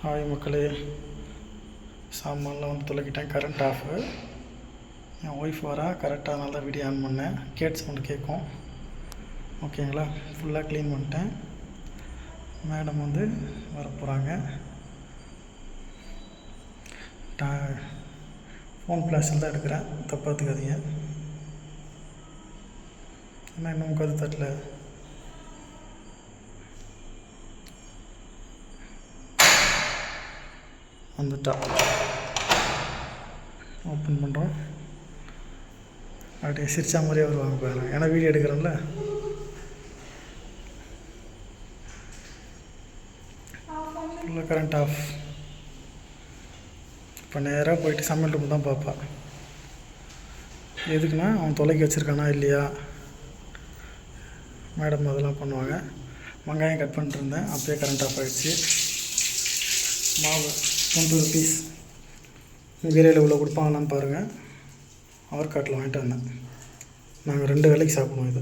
Hi மக்களே, சாமான்லாம் வந்து தொலைக்கிட்டேன். Current off. என் ஒய்ஃப் வரா கரெக்டாக, அதனால தான் வீடியோ ஆன் பண்ணேன். கேட் சவுண்டு கேட்கும். ஓகேங்களா? ஃபுல்லாக க்ளீன் பண்ணிட்டேன். மேடம் வந்து வரப்போகிறாங்க. ஃபோன் ஃப்ளாஷில் தான் எடுக்கிறேன், தப்பாக எடுத்துக்காதீங்க. ஏன்னா இன்னும் கது தட்டல. வந்துட்டா. ஓப்பன் பண்ணுறோம். அப்படியே சிரிச்சா மாதிரியே வருவாங்க பாருங்க, ஏன்னா வீடியோ எடுக்கிறோம்ல. ஃபுல்லாக கரண்ட் ஆஃப். இப்போ நேராக போயிட்டு சமையல் ரூம் தான் பார்ப்பா. எதுக்குன்னா அவன் தொலைக்கி வச்சுருக்கானா இல்லையா, மேடம் அதெல்லாம் பண்ணுவாங்க. வெங்காயம் கட் பண்ணிட்டு இருந்தேன், அப்போயே கரண்ட் ஆஃப் ஆகிடுச்சு. மாவு 20 rupees ஏரியாவில் இவ்வளோ கொடுப்பாங்களான்னு பாருங்கள். ஆர்காட்டில் வாங்கிட்டு வந்தேன். நாங்கள் 2 வேளைக்கு சாப்பிடுவோம் இது.